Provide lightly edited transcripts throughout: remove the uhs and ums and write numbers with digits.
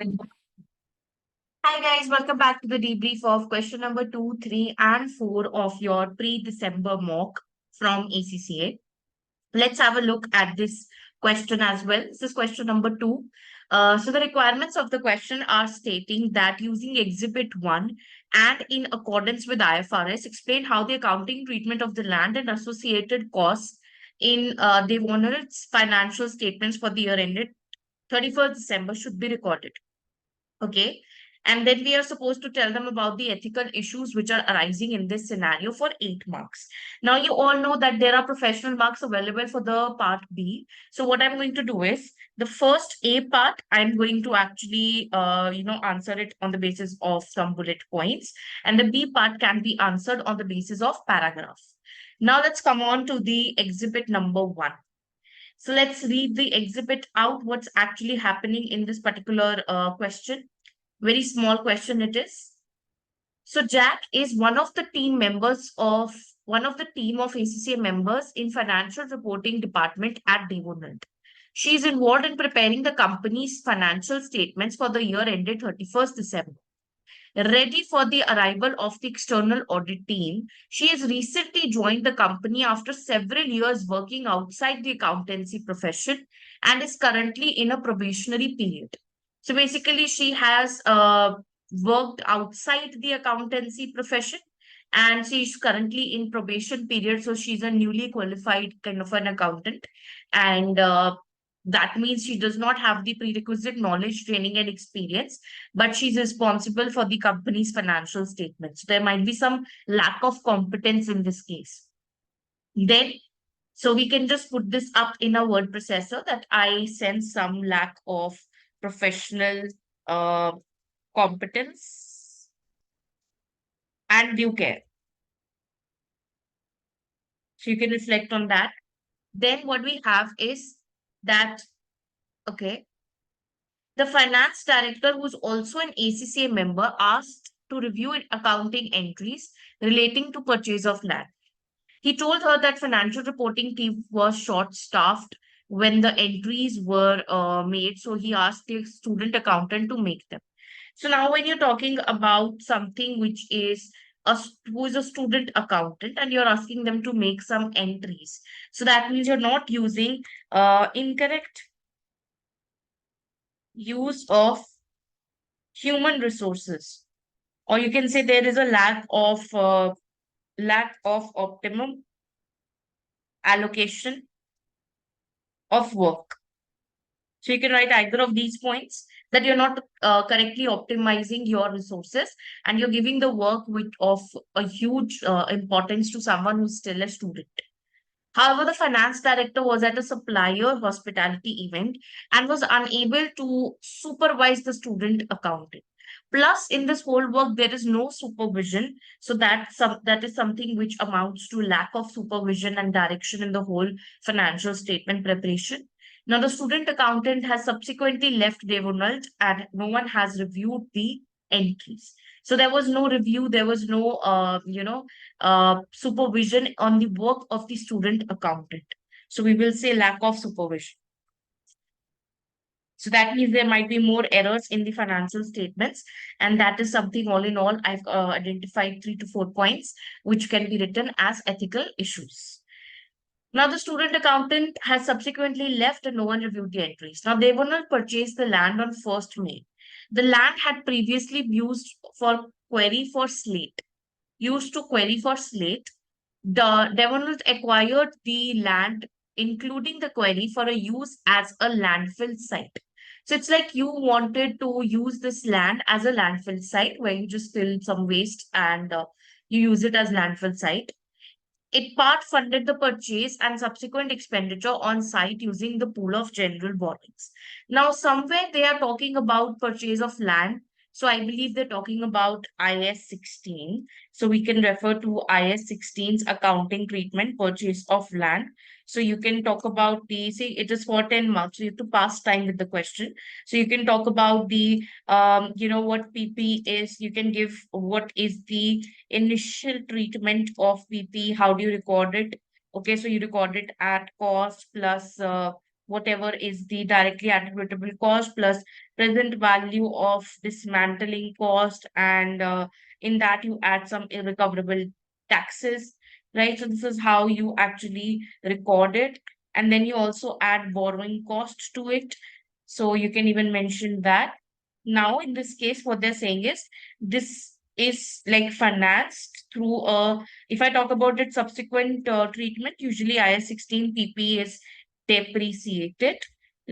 Hi guys, welcome back to the debrief of question number 2, 3, and 4 of your pre-December mock from ACCA. Let's have a look at this question as well. This is question number 2. So the requirements of the question are stating that using Exhibit 1 and in accordance with IFRS, explain how the accounting treatment of the land and associated costs in the owner's financial statements for the year ended 31st December should be recorded. Okay. And then we are supposed to tell them about the ethical issues which are arising in this scenario for 8 marks. Now, you all know that there are professional marks available for the part B. So what I'm going to do is the first A part, I'm going to actually, answer it on the basis of some bullet points. And the B part can be answered on the basis of paragraph. Now let's come on to the exhibit number 1. So let's read the exhibit out, what's actually happening in this particular question. Very small question it is. So Jack is one of the team of ACCA members in financial reporting department at Devonald. She is involved in preparing the company's financial statements for the year ended 31st December. Ready for the arrival of the external audit team, she has recently joined the company after several years working outside the accountancy profession and is currently in a probationary period. So basically, she has worked outside the accountancy profession and she's currently in probation period. So she's a newly qualified kind of an accountant. And that means she does not have the prerequisite knowledge, training, and experience, but she's responsible for the company's financial statements. There might be some lack of competence in this case. Then, so we can just put this up in a word processor that I sense some lack of professional uh, competence and due care. So you can reflect on that. Then what we have is that, okay, the finance director, who's also an ACCA member, asked to review accounting entries relating to purchase of land. He told her that financial reporting team was short-staffed when the entries were made, so he asked the student accountant to make them. So now, when you're talking about something which is who is a student accountant, and you're asking them to make some entries, so that means you're not using incorrect use of human resources, or you can say there is a lack of optimum allocation of work. So you can write either of these points, that you're not correctly optimizing your resources and you're giving the work of a huge importance to someone who's still a student. However, the finance director was at a supplier hospitality event and was unable to supervise the student accountant. Plus, in this whole work, there is no supervision. So that is something which amounts to lack of supervision and direction in the whole financial statement preparation. Now, the student accountant has subsequently left Devonald and no one has reviewed the entries. So there was no review, there was no, supervision on the work of the student accountant. So we will say lack of supervision. So that means there might be more errors in the financial statements. And that is something, all in all, I've identified 3 to 4 points, which can be written as ethical issues. Now, the student accountant has subsequently left and no one reviewed the entries. Now, they will not purchase the land on 1st May. The land had previously used for query for slate. Used to query for slate. The Devonald acquired the land, including the query, for a use as a landfill site. So it's like you wanted to use this land as a landfill site where you just fill some waste and you use it as landfill site. It part funded the purchase and subsequent expenditure on site using the pool of general borrowings. Now, somewhere they are talking about purchase of land. So I believe they're talking about IS 16. So we can refer to IS 16's accounting treatment, purchase of land. So you can talk about see, it is for 10 marks. So you have to pass time with the question. So you can talk about the, what PP is. You can give what is the initial treatment of PP. How do you record it? Okay, so you record it at cost plus whatever is the directly attributable cost plus present value of dismantling cost, and in that you add some irrecoverable taxes, right? So this is how you actually record it. And then you also add borrowing cost to it. So you can even mention that. Now, in this case, what they're saying is this is like financed through a, if I talk about it, subsequent treatment, usually IS 16 PP is depreciated,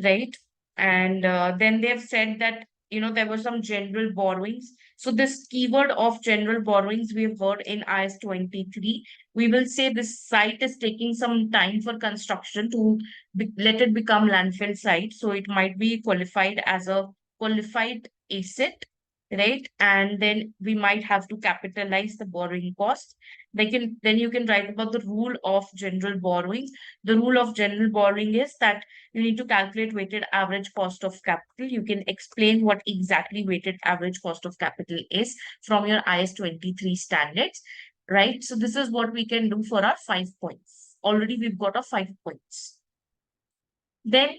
right? And then they've said that, there were some general borrowings. So this keyword of general borrowings we've heard in IS 23, we will say this site is taking some time for construction to let it become landfill site. So it might be qualified as a qualified asset, right? And then we might have to capitalize the borrowing cost. Then you can write about the rule of general borrowing. The rule of general borrowing is that you need to calculate weighted average cost of capital. You can explain what exactly weighted average cost of capital is from your IS 23 standards, right? So this is what we can do for our 5 points. Already we've got our 5 points. Then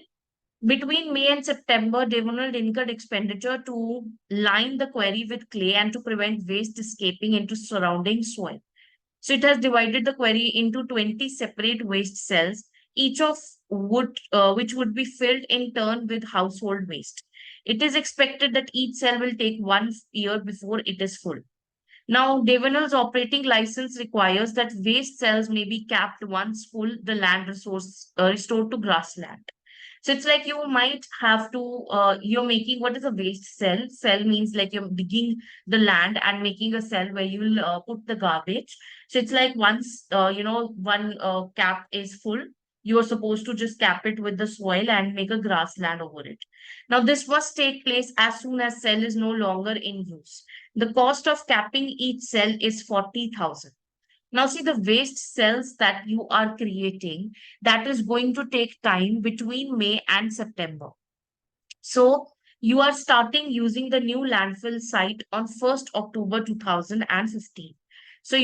between May and September, Devonald incurred expenditure to line the quarry with clay and to prevent waste escaping into surrounding soil. So it has divided the quarry into 20 separate waste cells, each of which would be filled in turn with household waste. It is expected that each cell will take 1 year before it is full. Now, Devonal's operating license requires that waste cells may be capped once full, the land resource restored to grassland. So it's like you might have to, you're making, what is a waste cell? Cell means like you're digging the land and making a cell where you'll put the garbage. So it's like once, one cap is full, you are supposed to just cap it with the soil and make a grassland over it. Now, this must take place as soon as cell is no longer in use. The cost of capping each cell is 40,000. Now, see the waste cells that you are creating, that is going to take time between May and September. So, you are starting using the new landfill site on 1st October 2015. So,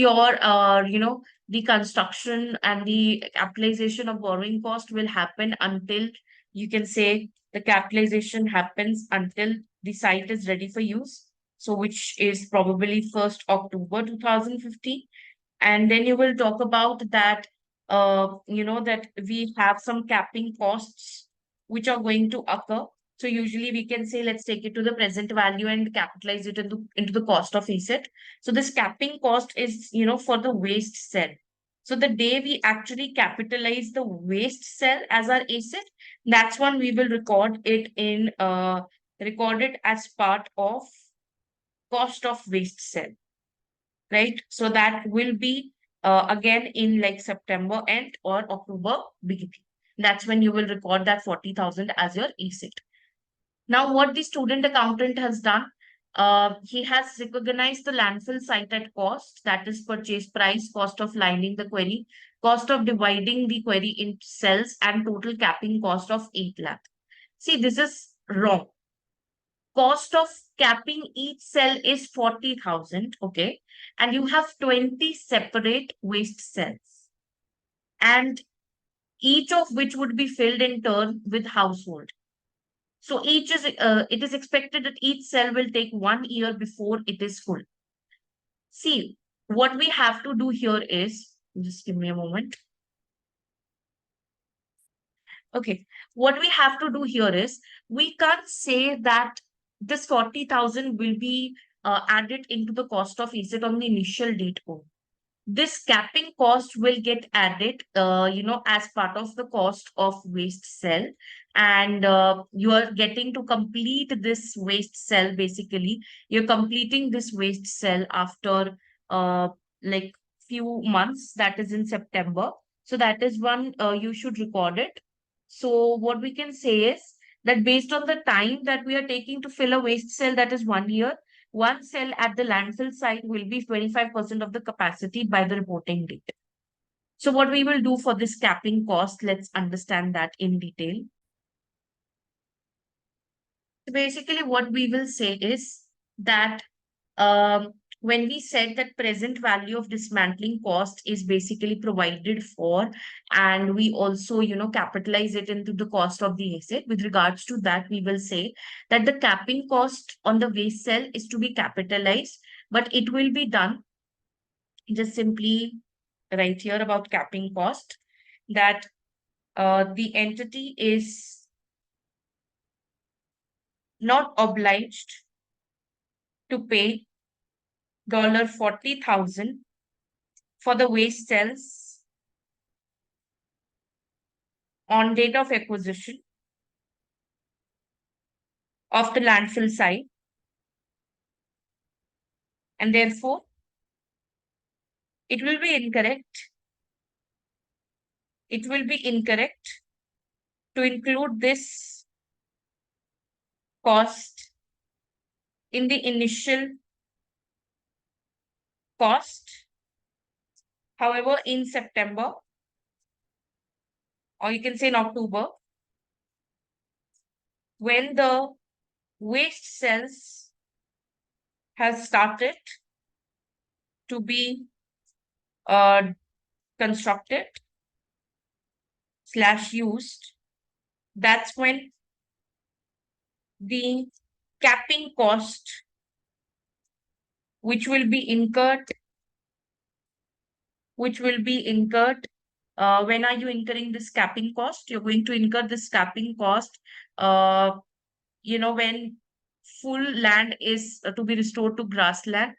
the construction and the capitalization of borrowing cost will happen until, you can say, the capitalization happens until the site is ready for use. So, which is probably 1st October 2015. And then you will talk about that, that we have some capping costs which are going to occur. So usually we can say, let's take it to the present value and capitalize it into the cost of asset. So this capping cost is, for the waste cell. So the day we actually capitalize the waste cell as our asset, that's when we will record it as part of cost of waste cell, right? So that will be again in like September end or October beginning. That's when you will record that 40,000 as your asset. Now, what the student accountant has done, he has recognized the landfill site at cost, that is purchase price, cost of lining the query, cost of dividing the query into cells, and total capping cost of 8 lakh. See, this is wrong. Cost of capping each cell is 40,000, okay? And you have 20 separate waste cells, and each of which would be filled in turn with household. So it is expected that each cell will take 1 year before it is full. See, what we have to do here is, just give me a moment. Okay, what we have to do here is, we can't say that this 40,000 will be added into the cost of asset on the initial date only. This capping cost will get added, as part of the cost of waste cell. And you are getting to complete this waste cell. Basically, you're completing this waste cell after like few months, that is in September. So that is one you should record it. So what we can say is that based on the time that we are taking to fill a waste cell, that is 1 year, one cell at the landfill site will be 25% of the capacity by the reporting date. So what we will do for this capping cost, let's understand that in detail. So basically what we will say is that when we said that present value of dismantling cost is basically provided for, and we also, capitalize it into the cost of the asset, with regards to that, we will say that the capping cost on the waste cell is to be capitalized, but it will be done just simply right here about capping cost, that the entity is not obliged to pay $40,000 for the waste cells on date of acquisition of the landfill site, and therefore it will be incorrect. It will be incorrect to include this cost in the initial cost. However, in September, or you can say in October, when the waste cells has started to be uh, constructed / used, that's when the capping cost, which will be incurred, when are you incurring this capping cost? You're going to incur this capping cost, uh, when full land is to be restored to grassland.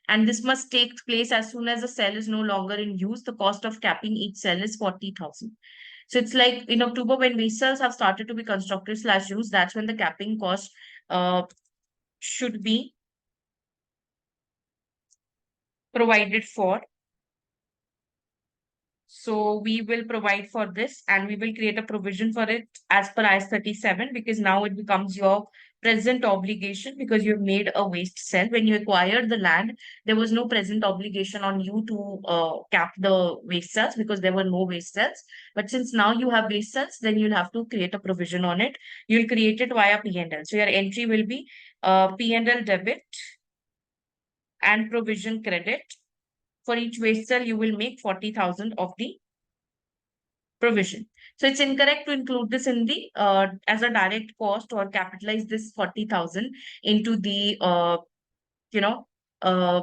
And this must take place as soon as the cell is no longer in use. The cost of capping each cell is 40,000. So it's like in October when waste cells have started to be constructed / used, that's when the capping cost should be provided for. So we will provide for this, and we will create a provision for it as per IS 37, because now it becomes your present obligation, because you've made a waste cell. When you acquired the land, there was no present obligation on you to cap the waste cells, because there were no waste cells. But since now you have waste cells, then you'll have to create a provision on it. You'll create it via P&L. So your entry will be P&L debit and provision credit. For each waste cell, you will make 40,000 of the provision. So it's incorrect to include this in the as a direct cost, or capitalize this 40,000 into the you know uh,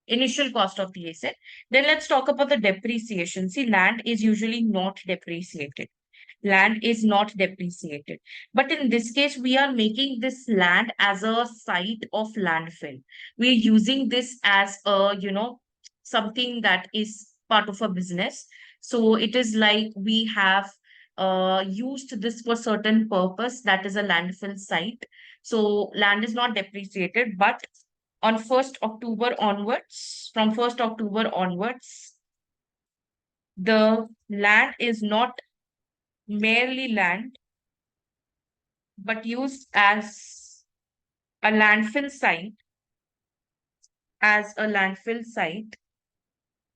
initial cost of the asset. Then let's talk about the depreciation. See, land is usually not depreciated. Land is not depreciated. But in this case, we are making this land as a site of landfill. We're using this as a, something that is part of a business. So it is like we have used this for certain purpose, that is a landfill site. So land is not depreciated, but on 1st October onwards, from 1st October onwards, the land is not merely land, but used as a landfill site,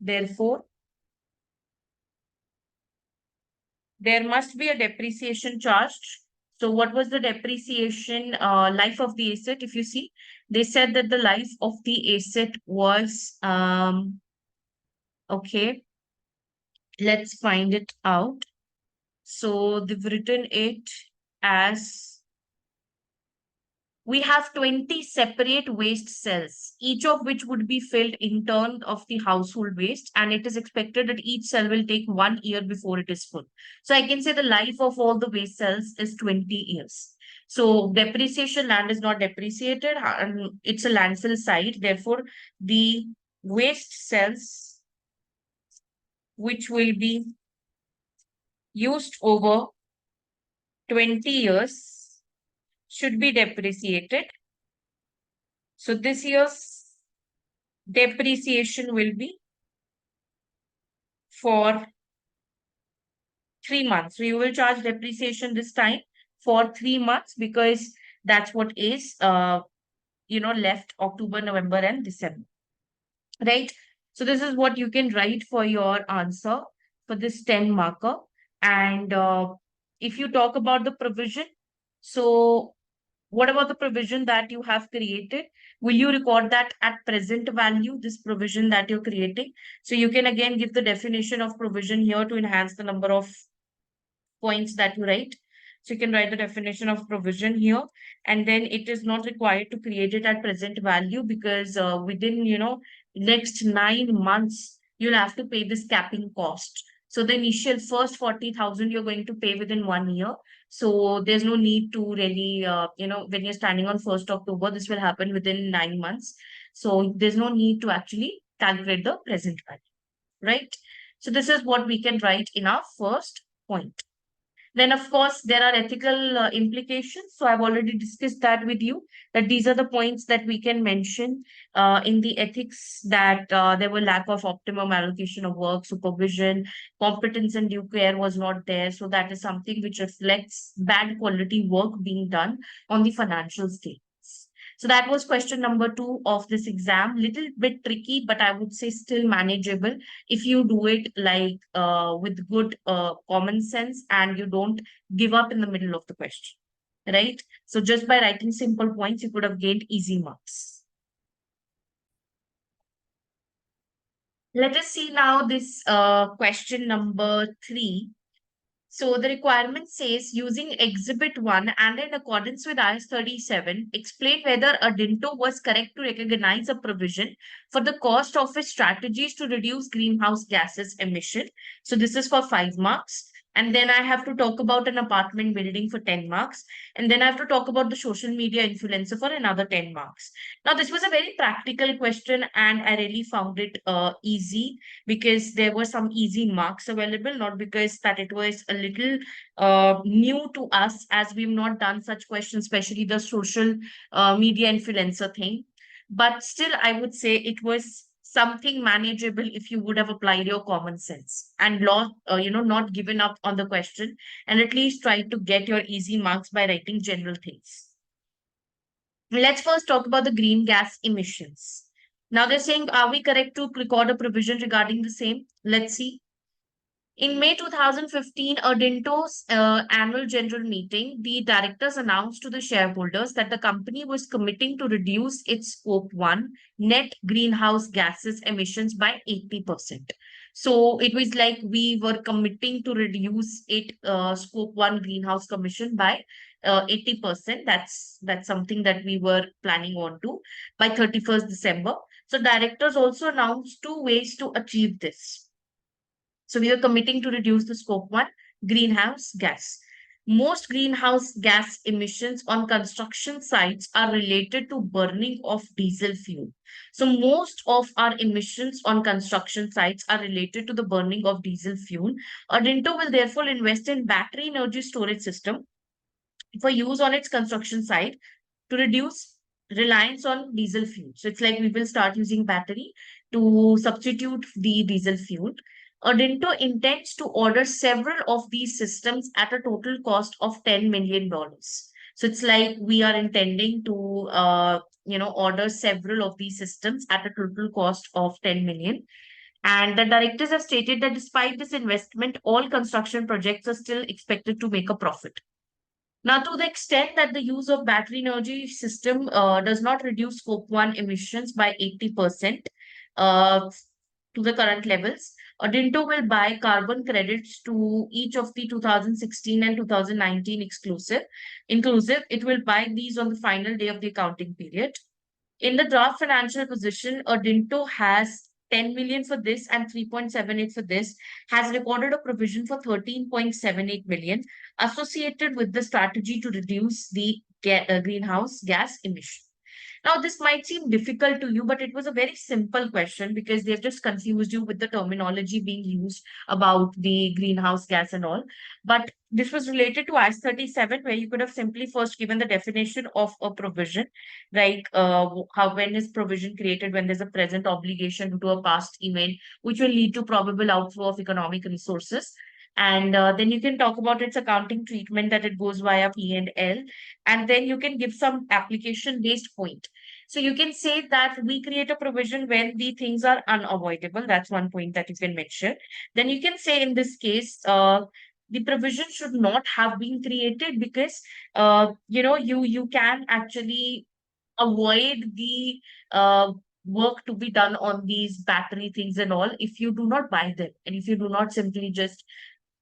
Therefore, there must be a depreciation charged. So what was the depreciation life of the asset? If you see, they said that the life of the asset was, okay, let's find it out. So they've written it as, we have 20 separate waste cells, each of which would be filled in turn of the household waste. And it is expected that each cell will take 1 year before it is full. So I can say the life of all the waste cells is 20 years. So depreciation, land is not depreciated, and it's a landfill site. Therefore, the waste cells, which will be used over 20 years, should be depreciated. So this year's depreciation will be for 3 months. So you will charge depreciation this time for 3 months, because that's what is left October, November, and December. Right? So this is what you can write for your answer for this 10 marker. And if you talk about the provision, so What about the provision that you have created? Will you record that at present value, this provision that you're creating? So you can again give the definition of provision here to enhance the number of points that you write. So you can write the definition of provision here, and then it is not required to create it at present value because within, next 9 months, you'll have to pay this capping cost. So the initial first 40,000 you're going to pay within 1 year. So there's no need to really, when you're standing on 1st October, this will happen within 9 months. So there's no need to actually calculate the present value, right? So this is what we can write in our first point. Then, of course, there are ethical implications. So I've already discussed that with you, that these are the points that we can mention in the ethics, that there were lack of optimum allocation of work, supervision, competence and due care was not there. So that is something which reflects bad quality work being done on the financial statements. So that was question number 2 of this exam. Little bit tricky, but I would say still manageable if you do it like with good common sense and you don't give up in the middle of the question, right? So just by writing simple points, you could have gained easy marks. Let us see now this question number 3. So the requirement says using Exhibit 1 and in accordance with IS 37, explain whether Adinto was correct to recognize a provision for the cost of its strategies to reduce greenhouse gases emission. So this is for 5 marks. And then I have to talk about an apartment building for 10 marks. And then I have to talk about the social media influencer for another 10 marks. Now, this was a very practical question and I really found it easy because there were some easy marks available, not because that it was a little new to us as we've not done such questions, especially the social media influencer thing. But still, I would say it was something manageable if you would have applied your common sense and not given up on the question and at least tried to get your easy marks by writing general things. Let's first talk about the green gas emissions. Now they're saying, are we correct to record a provision regarding the same? Let's see. In May 2015, Adinto's annual general meeting, the directors announced to the shareholders that the company was committing to reduce its Scope 1 net greenhouse gases emissions by 80%. So it was like we were committing to reduce it Scope 1 greenhouse emission by 80%. That's something that we were planning on to by 31st December. So directors also announced 2 ways to achieve this. So we are committing to reduce the scope 1 greenhouse gas. Most greenhouse gas emissions on construction sites are related to burning of diesel fuel. So most of our emissions on construction sites are related to the burning of diesel fuel. Adinto will therefore invest in battery energy storage system for use on its construction site to reduce reliance on diesel fuel. So it's like we will start using battery to substitute the diesel fuel. Odinto intends to order several of these systems at a total cost of $10 million. So it's like we are intending to, order several of these systems at a total cost of 10 million. And the directors have stated that despite this investment, all construction projects are still expected to make a profit. Now, to the extent that the use of battery energy system does not reduce scope 1 emissions by 80% uh, to the current levels, Odinto will buy carbon credits to each of the 2016 and 2019 inclusive. It will buy these on the final day of the accounting period. In the draft financial position, Odinto has 10 million for this and 3.78 for this, has recorded a provision for 13.78 million associated with the strategy to reduce the greenhouse gas emission. Now, this might seem difficult to you, but it was a very simple question because they've just confused you with the terminology being used about the greenhouse gas and all. But this was related to IS 37, where you could have simply first given the definition of a provision, like how when is provision created when there's a present obligation due to a past event, which will lead to probable outflow of economic resources. And then you can talk about its accounting treatment that it goes via P&L, and then you can give some application based point. So you can say that we create a provision when the things are unavoidable. That's one point that you can mention. Then you can say in this case, the provision should not have been created, because you can actually avoid the work to be done on these battery things and all if you do not buy them, and if you do not simply just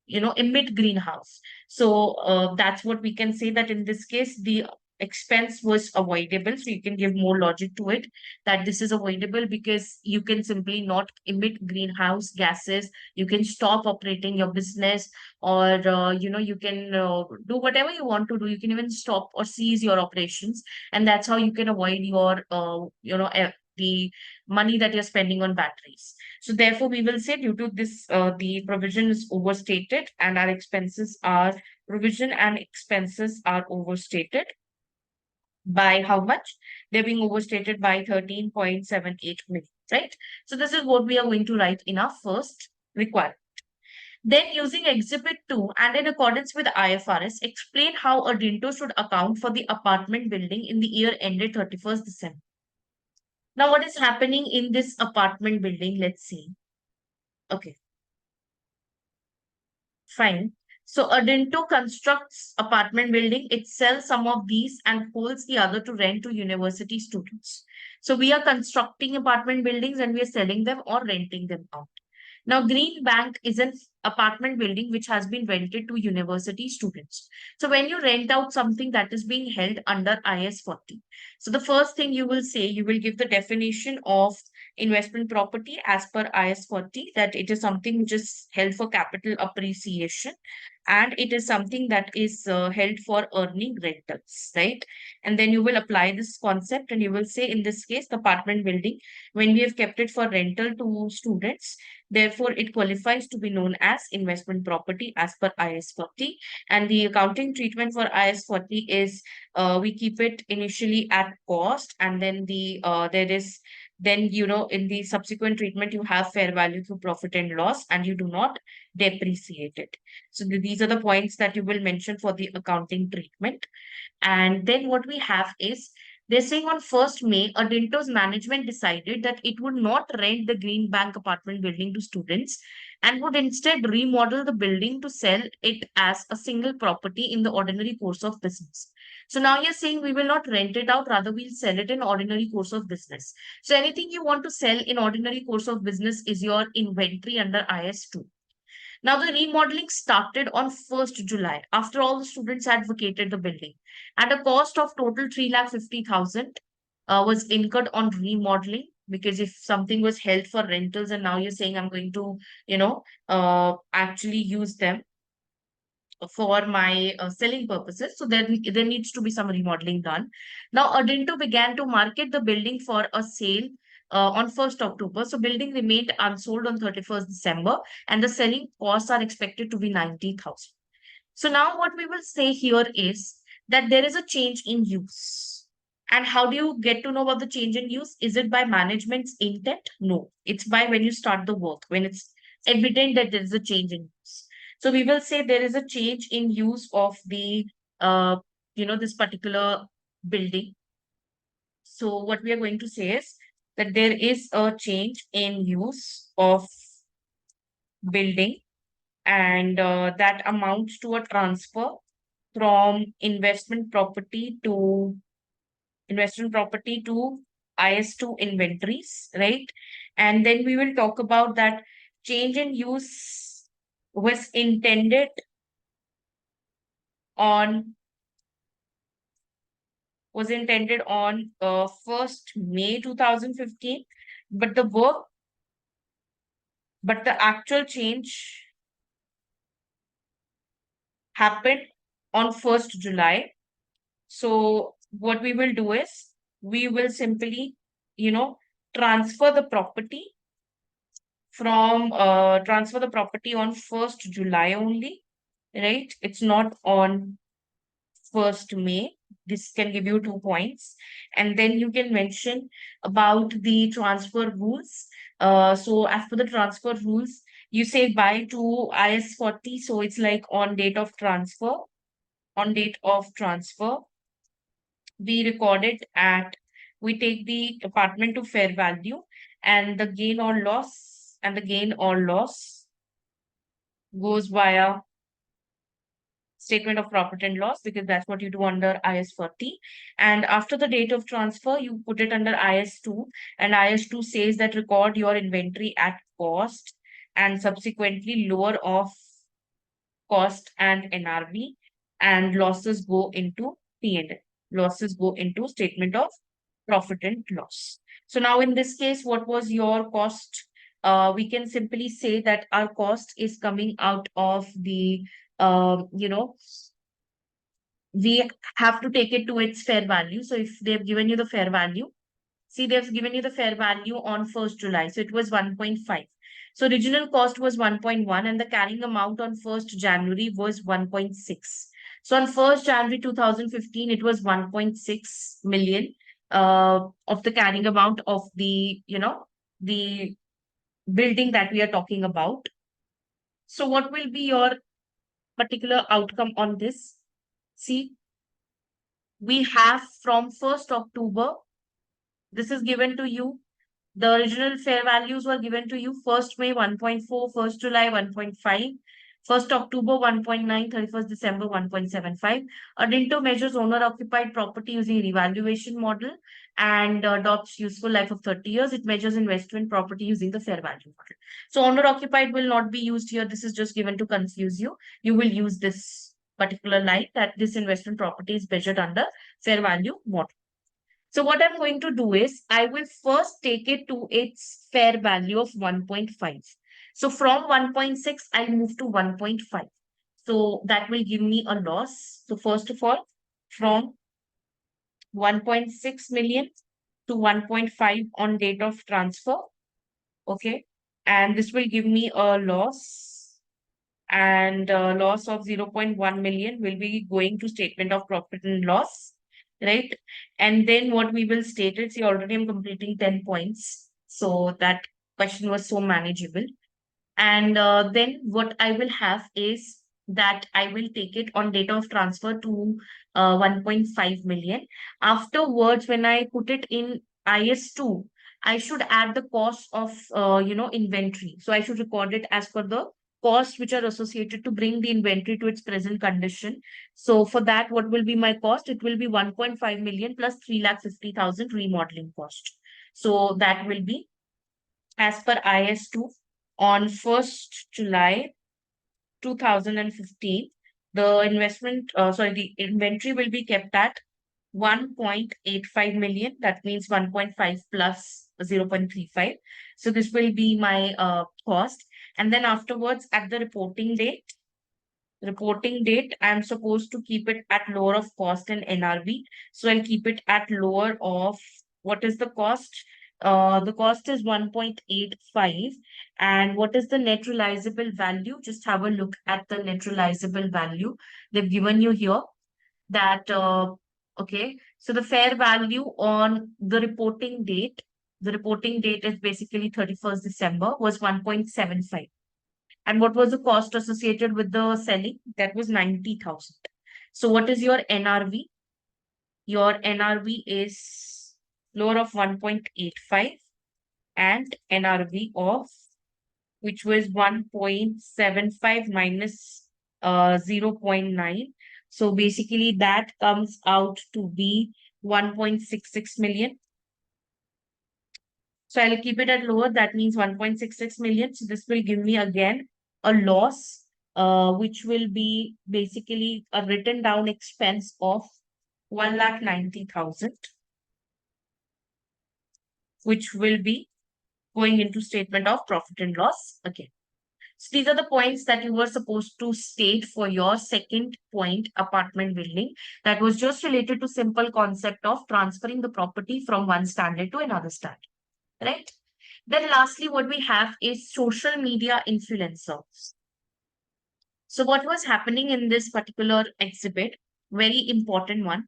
emit greenhouse. So that's what we can say, that in this case the expense was avoidable. So you can give more logic to it, that this is avoidable because you can simply not emit greenhouse gases. You can stop operating your business, or you can do whatever you want to do. You can even stop or cease your operations, and that's how you can avoid your the money that you're spending on batteries. So therefore, we will say, due to this, the provision is overstated, and our expenses are provision and expenses are overstated by how much? They're being overstated by 13.78 million, right? So this is what we are going to write in our first requirement. Then, using Exhibit 2 and in accordance with IFRS, explain how a DINTO should account for the apartment building in the year ended 31st December. Now, what is happening in this apartment building? Let's see. Okay. Fine. So Adinto constructs apartment building. It sells some of these and holds the other to rent to university students. So we are constructing apartment buildings and we are selling them or renting them out. Now, Green Bank is an apartment building which has been rented to university students. So when you rent out something that is being held under IS 40, so the first thing you will say, you will give the definition of investment property as per IS 40, that it is something which is held for capital appreciation, and it is something that is held for earning rentals, right? And then you will apply this concept and you will say, in this case, the apartment building, when we have kept it for rental to students, therefore it qualifies to be known as investment property as per IS 40. And the accounting treatment for IS 40 is, we keep it initially at cost, and then there is, then in the subsequent treatment you have fair value through profit and loss, and you do not depreciate it. So these are the points that you will mention for the accounting treatment. And then what we have is, they're saying on 1st May, Adinto's management decided that it would not rent the Green Bank apartment building to students and would instead remodel the building to sell it as a single property in the ordinary course of business. So now you're saying we will not rent it out, rather we'll sell it in ordinary course of business. So anything you want to sell in ordinary course of business is your inventory under IS2. Now, the remodeling started on 1st July after all the students had vacated the building. At a cost of total 3,50,000 was incurred on remodeling, because if something was held for rentals and now you're saying I'm going to, actually use them for my selling purposes. So there needs to be some remodeling done. Now, Adinto began to market the building for a sale on 1st October. So building remained unsold on 31st December, and the selling costs are expected to be 90,000. So now what we will say here is that there is a change in use. And how do you get to know about the change in use? Is it by management's intent? No, it's by when you start the work, when it's evident that there is a change in use. So we will say there is a change in use of the, this particular building. So what we are going to say is that there is a change in use of building, and that amounts to a transfer from investment property to IS2 inventories, right? And then we will talk about that change in use was intended on 1st May 2015, but the actual change happened on 1st July. So what we will do is, we will simply, transfer the property on 1st July only, right? It's not on 1st May. This can give you 2 points. And then you can mention about the transfer rules. So as per the transfer rules, you say by to IS 40. So it's like on date of transfer. On date of transfer, we record it we take the apartment to fair value, and the gain or loss goes via statement of profit and loss, because that's what you do under IS 40. And after the date of transfer, you put it under IS 2. And IS 2 says that record your inventory at cost and subsequently lower off cost and NRV, and losses go into P&L. Losses go into statement of profit and loss. So now in this case, what was your cost? We can simply say that our cost is coming out of the, you know, we have to take it to its fair value. So if they've given you the fair value, see, they've given you the fair value on 1st July. So it was 1.5. So original cost was 1.1 and the carrying amount on 1st January was 1.6. So on 1st January 2015, it was 1.6 million of the carrying amount of the, the building that we are talking about. So what will be your particular outcome on this? See, we have from 1st October, this is given to you. The original fair values were given to you 1st May 1.4, 1st July 1.5, 1st October 1.9, 31st December 1.75. Adinto measures owner occupied property using revaluation model and adopts useful life of 30 years. It measures investment property using the fair value model. So owner occupied will not be used here. This is just given to confuse you. You will use this particular line that this investment property is measured under fair value model. So what I'm going to do is I will first take it to its fair value of 1.5. So from 1.6, I'll move to 1.5. So that will give me a loss. So first of all, from 1.6 million to 1.5 on date of transfer. Okay. And this will give me a loss, and loss of 0.1 million will be going to statement of profit and loss, right? And then what we will state it, see, already I'm completing 10 points. So that question was so manageable. And then what I will have is that I will take it on date of transfer to 1.5 million. Afterwards, when I put it in IS2, I should add the cost of, inventory. So I should record it as per the costs which are associated to bring the inventory to its present condition. So for that, what will be my cost? It will be 1.5 million plus 3,50,000 remodeling cost. So that will be as per IS2 on 1st July 2015. The the inventory will be kept at 1.85 million. That means 1.5 plus 0.35. So this will be my cost. And then afterwards, at the reporting date, I'm supposed to keep it at lower of cost and NRV. So I'll keep it at lower of, what is the cost? The cost is 1.85. And what is the net realizable value? Just have a look at the net realizable value. They've given you here that, okay, so the fair value on the reporting date is basically 31st December, was 1.75. And what was the cost associated with the selling? That was 90,000. So what is your NRV? Your NRV is lower of 1.85 and NRV of, which was 1.75 minus 0.9. So basically that comes out to be 1.66 million. So I'll keep it at lower. That means 1.66 million. So this will give me again a loss, which will be basically a written down expense of 1,90,000, which will be going into statement of profit and loss again. So these are the points that you were supposed to state for your second point, apartment building. That was just related to simple concept of transferring the property from one standard to another standard, right? Then lastly, what we have is social media influencers. So what was happening in this particular exhibit, very important one.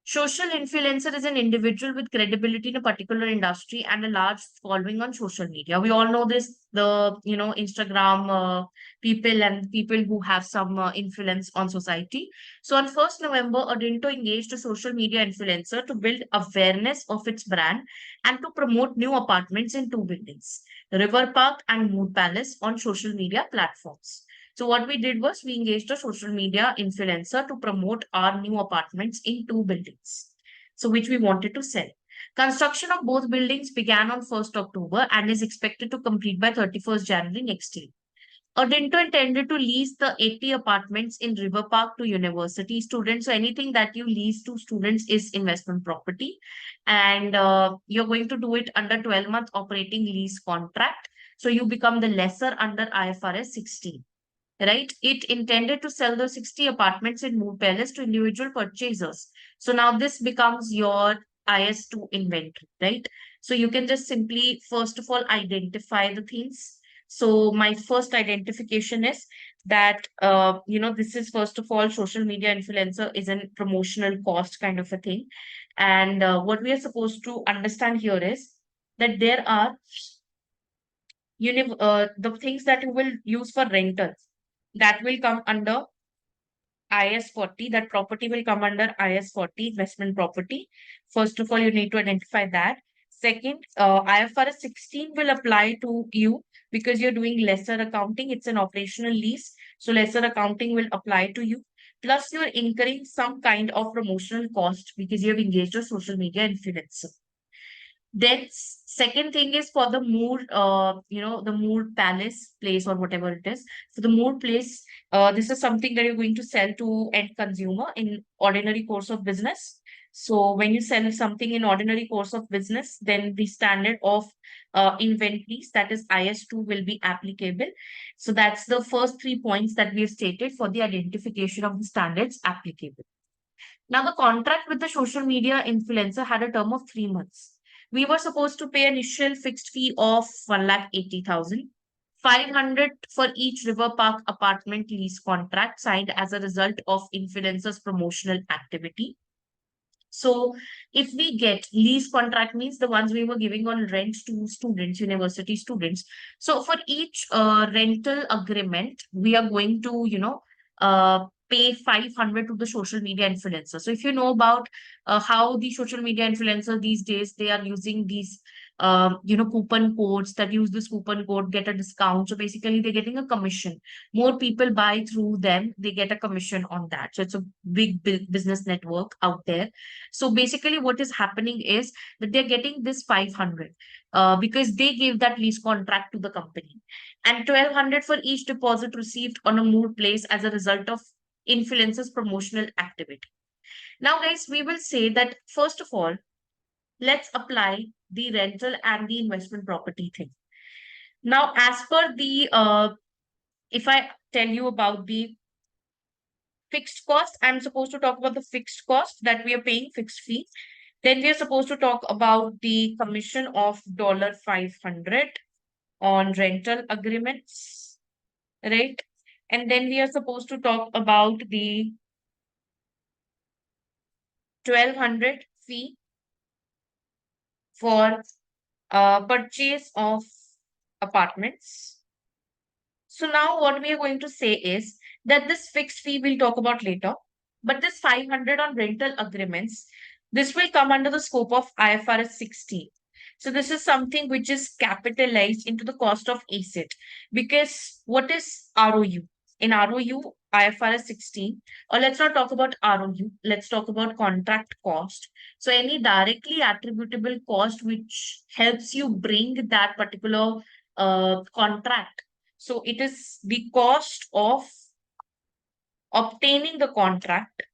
Social influencer is an individual with credibility in a particular industry and a large following on social media. We all know this, Instagram people and people who have some influence on society. So on 1st November, Adinto engaged a social media influencer to build awareness of its brand and to promote new apartments in two buildings, River Park and Mood Palace, on social media platforms. So what we did was we engaged a social media influencer to promote our new apartments in two buildings, so which we wanted to sell. Construction of both buildings began on 1st October and is expected to complete by 31st January next year. Odinto intended to lease the 80 apartments in River Park to university students. So anything that you lease to students is investment property. And you're going to do it under 12-month operating lease contract. So you become the lessor under IFRS 16, right? It intended to sell the 60 apartments in Mood Palace to individual purchasers. So now this becomes your IS2 inventory, right? So you can just simply, first of all, identify the things. So my first identification is that, this is first of all, social media influencer is a promotional cost kind of a thing. And what we are supposed to understand here is that there are the things that you will use for rentals that will come under IS 40, that property will come under IS 40, investment property. First of all, you need to identify that. Second, IFRS 16 will apply to you because you're doing lesser accounting. It's an operational lease. So lesser accounting will apply to you. Plus, you're incurring some kind of promotional cost because you have engaged a social media influencer. Then second thing is for the Moor, the Moor Palace place or whatever it is. For the Moor place, this is something that you're going to sell to end consumer in ordinary course of business. So when you sell something in ordinary course of business, then the standard of inventories, that is IS2, will be applicable. So that's the first 3 points that we have stated for the identification of the standards applicable. Now, the contract with the social media influencer had a term of 3 months. We were supposed to pay initial fixed fee of 1,80,000, 500 for each River Park apartment lease contract signed as a result of influencer's promotional activity. So if we get lease contract, means the ones we were giving on rent to students, university students. So for each rental agreement, we are going to, pay 500 to the social media influencer. So if you know about how the social media influencer these days, they are using these, coupon codes, that use this coupon code, get a discount. So basically they're getting a commission. More people buy through them, they get a commission on that. So it's a big business network out there. So basically, what is happening is that they're getting this 500 because they gave that lease contract to the company, and 1,200 for each deposit received on a Mood place as a result of influencers' promotional activity. Now, guys, we will say that first of all, let's apply the rental and the investment property thing. Now, as per the, if I tell you about the fixed cost, I'm supposed to talk about the fixed cost that we are paying, fixed fee. Then we are supposed to talk about the commission of $500 on rental agreements, right? And then we are supposed to talk about the 1,200 fee for purchase of apartments. So now what we are going to say is that this fixed fee we'll talk about later, but this 500 on rental agreements, this will come under the scope of IFRS 16. So this is something which is capitalized into the cost of asset, because what is ROU? In ROU, IFRS 16, or let's not talk about ROU, let's talk about contract cost. So any directly attributable cost which helps you bring that particular contract. So it is the cost of obtaining the contract,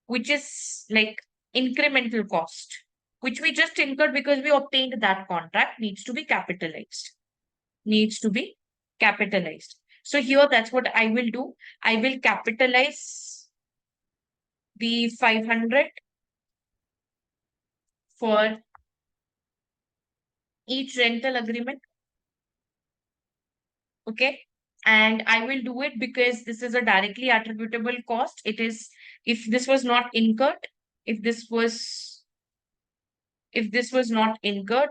which is like incremental cost, which we just incurred because we obtained that contract, needs to be capitalized. Needs to be capitalized. So here, that's what I will do. I will capitalize the 500 for each rental agreement. Okay. And I will do it because this is a directly attributable cost. It is, if this was not incurred, if this was not incurred,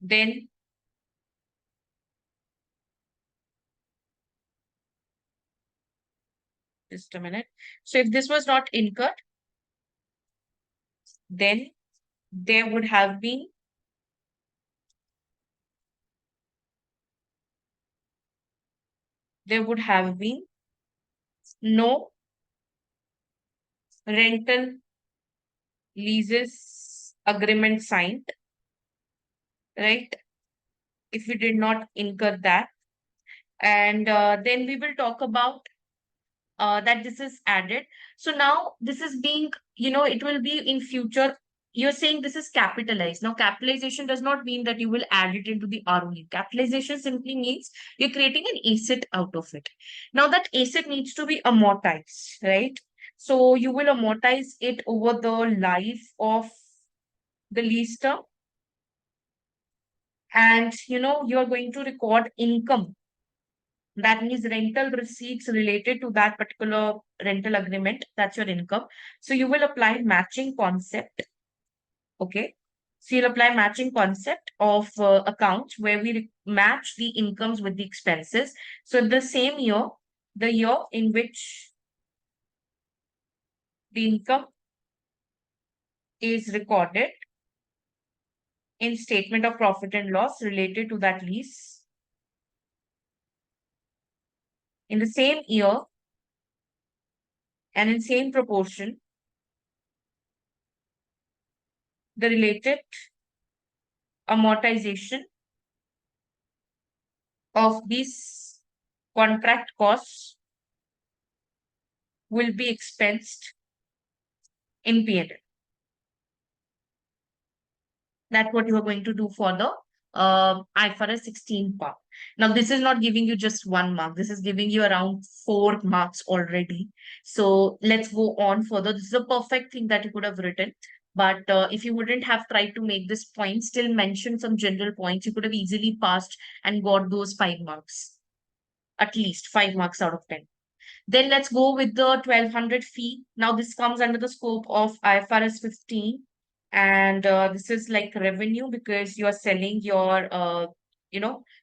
then just a minute. So if this was not incurred, then there would have been there would have been no rental leases agreement signed, right? If we did not incur that. And then we will talk about that this is added. So now this is being, it will be in future. You're saying this is capitalized. Now, capitalization does not mean that you will add it into the ROE. Capitalization simply means you're creating an asset out of it. Now, that asset needs to be amortized, right? So you will amortize it over the life of the lease term. And, you're going to record income. That means rental receipts related to that particular rental agreement. That's your income. So you will apply matching concept. Okay. So you'll apply matching concept of accounts where we match the incomes with the expenses. So the same year, the year in which the income is recorded in statement of profit and loss related to that lease, in the same year and in same proportion, the related amortization of these contract costs will be expensed in P&L. That's what you are going to do for the IFRS 16 part. Now, this is not giving you just 1 mark. This is giving you around 4 marks already. So let's go on further. This is a perfect thing that you could have written. But if you wouldn't have tried to make this point, still mention some general points, you could have easily passed and got those 5 marks. At least 5 marks out of 10. Then let's go with the 1200 fee. Now this comes under the scope of IFRS 15. And this is like revenue because you are selling your,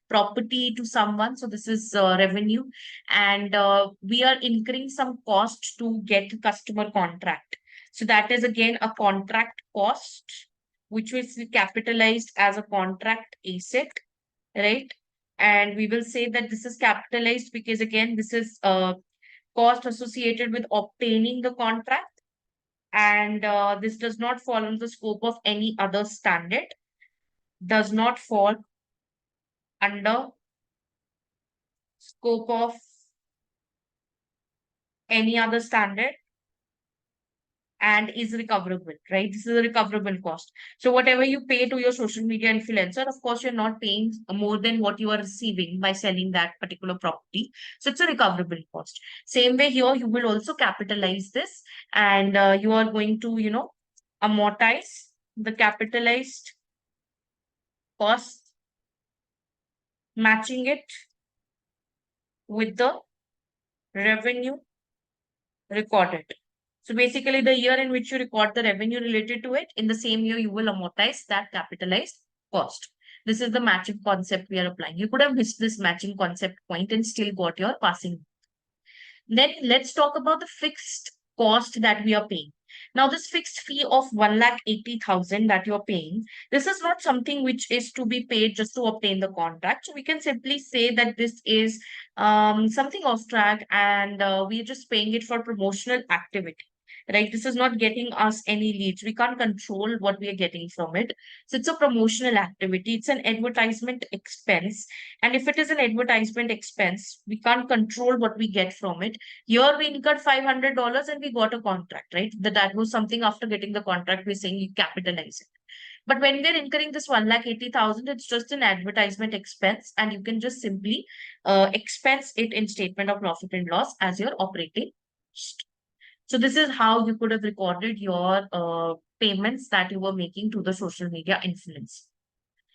property to someone. So this is revenue. And we are incurring some cost to get customer contract. So that is again a contract cost, which is capitalized as a contract asset, right? And we will say that this is capitalized because again, this is cost associated with obtaining the contract, and this does not fall under the scope of any other standard, does not fall under scope of any other standard, and is recoverable, right? This is a recoverable cost. So whatever you pay to your social media influencer, of course, you're not paying more than what you are receiving by selling that particular property. So it's a recoverable cost. Same way here, you will also capitalize this, and you are going to, amortize the capitalized cost, matching it with the revenue recorded. So basically, the year in which you record the revenue related to it, in the same year, you will amortize that capitalized cost. This is the matching concept we are applying. You could have missed this matching concept point and still got your passing. Then let's talk about the fixed cost that we are paying. Now, this fixed fee of 1,80,000 that you're paying, this is not something which is to be paid just to obtain the contract. So we can simply say that this is something off track, and we're just paying it for promotional activity. Right, this is not getting us any leads. We can't control what we are getting from it. So it's a promotional activity. It's an advertisement expense. And if it is an advertisement expense, we can't control what we get from it. Here we incurred $500 and we got a contract, right? That was something after getting the contract, we're saying you capitalize it. But when we're incurring this 1,80,000, it's just an advertisement expense, and you can just simply expense it in statement of profit and loss as your operating cost. So this is how you could have recorded your payments that you were making to the social media influence.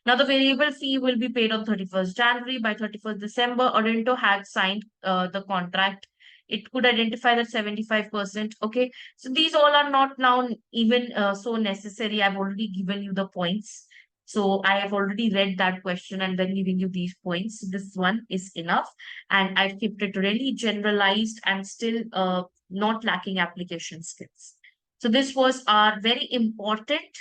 Now, the variable fee will be paid on 31st January. By 31st December, Orento had signed the contract. It could identify that 75%. Okay. So these all are not now even so necessary. I've already given you the points. So I have already read that question and then giving you these points. This one is enough. And I've kept it really generalized and still not lacking application skills. So this was our very important,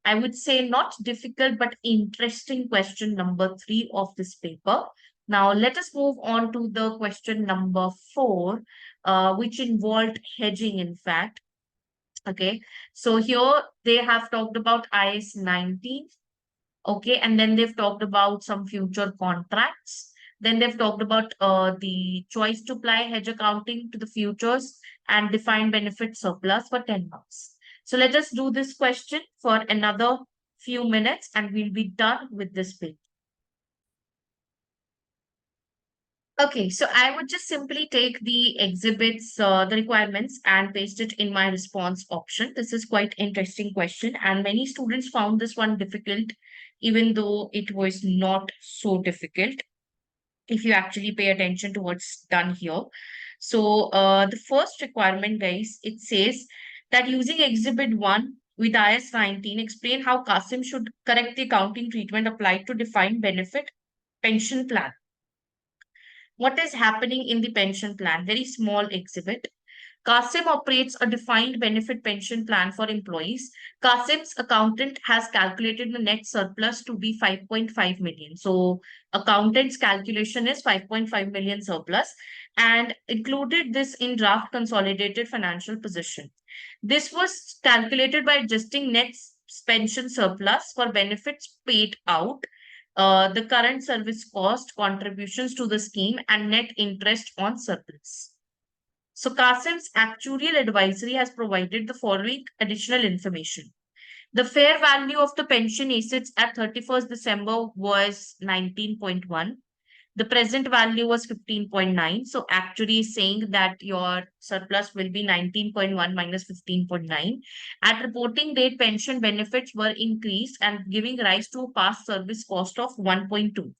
I would say not difficult, but interesting question number 3 of this paper. Now, let us move on to the question number 4, which involved hedging, in fact. Okay, so here they have talked about IS 19. Okay, and then they've talked about some future contracts. Then they've talked about the choice to apply hedge accounting to the futures and defined benefit surplus for 10 months. So let us do this question for another few minutes and we'll be done with this bit. Okay, so I would just simply take the exhibits, the requirements, and paste it in my response option. This is quite interesting question, and many students found this one difficult, even though it was not so difficult if you actually pay attention to what's done here. So, the first requirement, guys, it says that using Exhibit 1 with IS 19, explain how Qasim should correct the accounting treatment applied to defined benefit pension plan. What is happening in the pension plan? Very small exhibit. Qasim operates a defined benefit pension plan for employees. Qasim's accountant has calculated the net surplus to be 5.5 million. So, accountant's calculation is 5.5 million surplus and included this in draft consolidated financial position. This was calculated by adjusting net pension surplus for benefits paid out, the current service cost, contributions to the scheme, and net interest on surplus. So Qasim's actuarial advisory has provided the following additional information. The fair value of the pension assets at 31st December was 19.1. The present value was 15.9. So actually is saying that your surplus will be 19.1 minus 15.9. At reporting date, pension benefits were increased and giving rise to a past service cost of 1.2.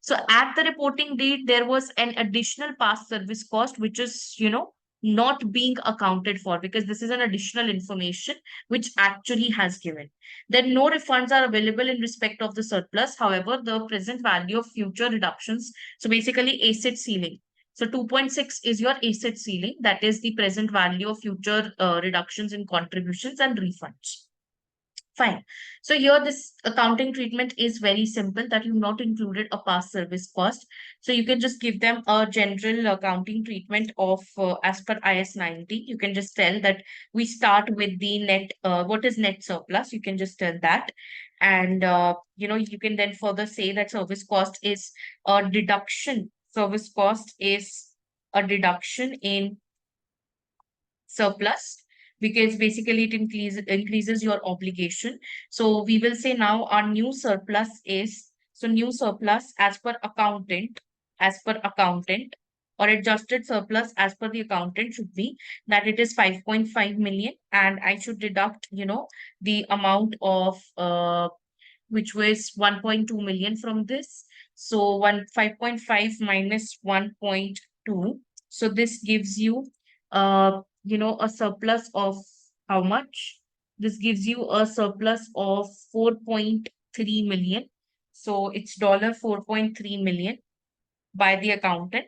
So at the reporting date, there was an additional past service cost, which is, not being accounted for because this is an additional information which actually has given. Then no refunds are available in respect of the surplus. However, the present value of future reductions, so basically asset ceiling. So 2.6 is your asset ceiling. That is the present value of future reductions in contributions and refunds. Fine. So here this accounting treatment is very simple that you've not included a past service cost. So you can just give them a general accounting treatment of as per IS 90. You can just tell that we start with the net, what is net surplus? You can just tell that. And, you can then further say that service cost is a deduction. Service cost is a deduction in surplus because basically it increases your obligation. So we will say now our new surplus is, so new surplus as per accountant or adjusted surplus as per the accountant should be that it is 5.5 million and I should deduct, the amount of which was 1.2 million from this. So 5.5 minus 1.2. So this gives you, a surplus of how much? This gives you a surplus of 4.3 million. So it's $4.3 million by the accountant.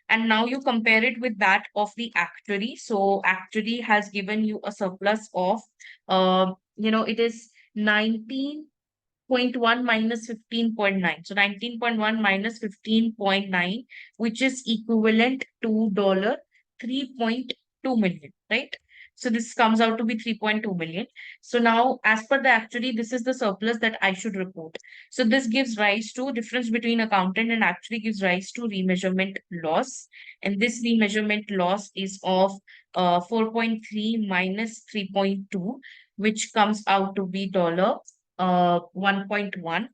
And now you compare it with that of the actuary. So actuary has given you a surplus of, it is 19.1 minus 15.9. So 19.1 minus 15.9, which is equivalent to $3.2 million, right? So this comes out to be 3.2 million. So now, as per the actuary, this is the surplus that I should report. So this gives rise to difference between accountant and actuary gives rise to remeasurement loss. And this remeasurement loss is of 4.3 minus 3.2, which comes out to be 1.1,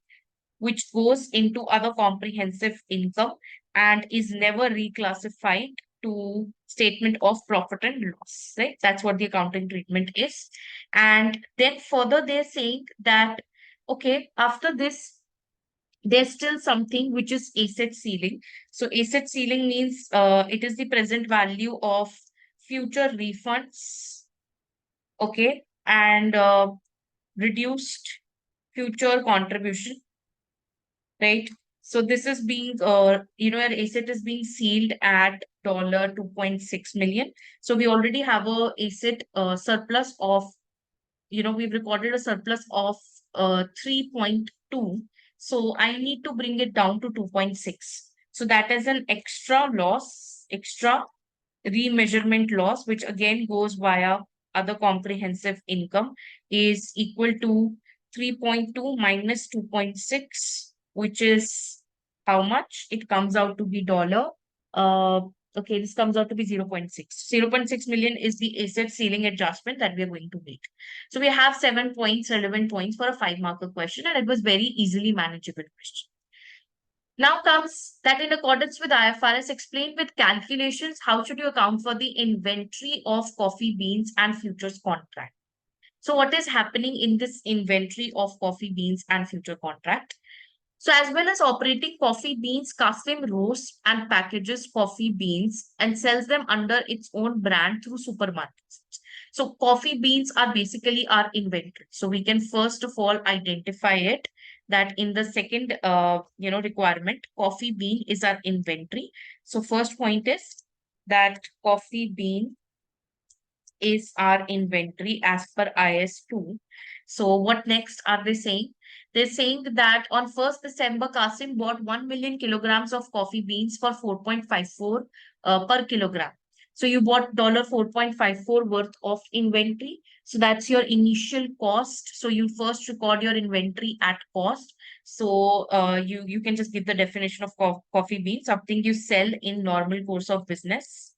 which goes into other comprehensive income and is never reclassified to statement of profit and loss, right? That's what the accounting treatment is. And then further, they're saying that, okay, after this, there's still something which is asset ceiling. So asset ceiling means it is the present value of future refunds, okay, and reduced future contribution, right? So this is being, your asset is being sealed at $2.6 million. So we already have a asset surplus of, we've recorded a surplus of 3.2. So I need to bring it down to 2.6. So that is an extra loss, extra remeasurement loss, which again goes via other comprehensive income, is equal to 3.2 minus 2.6, which is how much? It comes out to be dollar. Uh, okay, this comes out to be 0.6. 0.6 million is the asset ceiling adjustment that we are going to make. So we have 7 points, 11 points for a 5-marker question, and it was very easily manageable question. Now comes that in accordance with IFRS, explain with calculations how should you account for the inventory of coffee beans and futures contract. So what is happening in this inventory of coffee beans and future contract? So as well as operating coffee beans, Kasim roasts and packages coffee beans and sells them under its own brand through supermarkets. So coffee beans are basically our inventory. So we can first of all identify it that in the second requirement, coffee bean is our inventory. So first point is that coffee bean is our inventory as per IS2. So what next are they saying? They're saying that on 1st December, Kasim bought 1 million kilograms of coffee beans for 4.54 per kilogram. So you bought $4.54 worth of inventory. So that's your initial cost. So you first record your inventory at cost. So you can just give the definition of coffee bean, something you sell in normal course of business.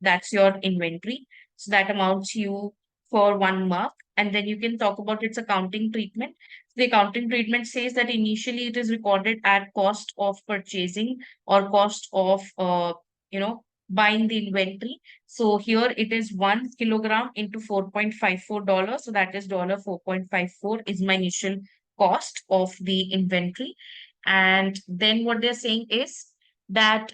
That's your inventory. So that amounts you for 1 mark. And then you can talk about its accounting treatment. The accounting treatment says that initially it is recorded at cost of purchasing or cost of, buying the inventory. So here it is 1 kilogram into $4.54. So that is $4.54 is my initial cost of the inventory. And then what they're saying is that,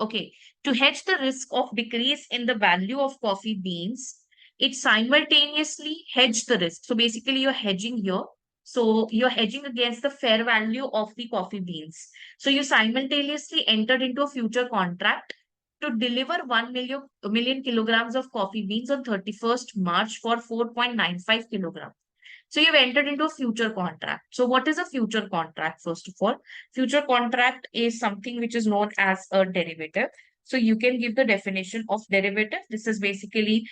okay, to hedge the risk of decrease in the value of coffee beans, it simultaneously hedge the risk. So basically, you're hedging here. So you're hedging against the fair value of the coffee beans. So you simultaneously entered into a future contract to deliver 1 million kilograms of coffee beans on 31st March for 4.95 kilograms. So you've entered into a future contract. So what is a future contract, first of all? Future contract is something which is known as a derivative. So you can give the definition of derivative. This is basically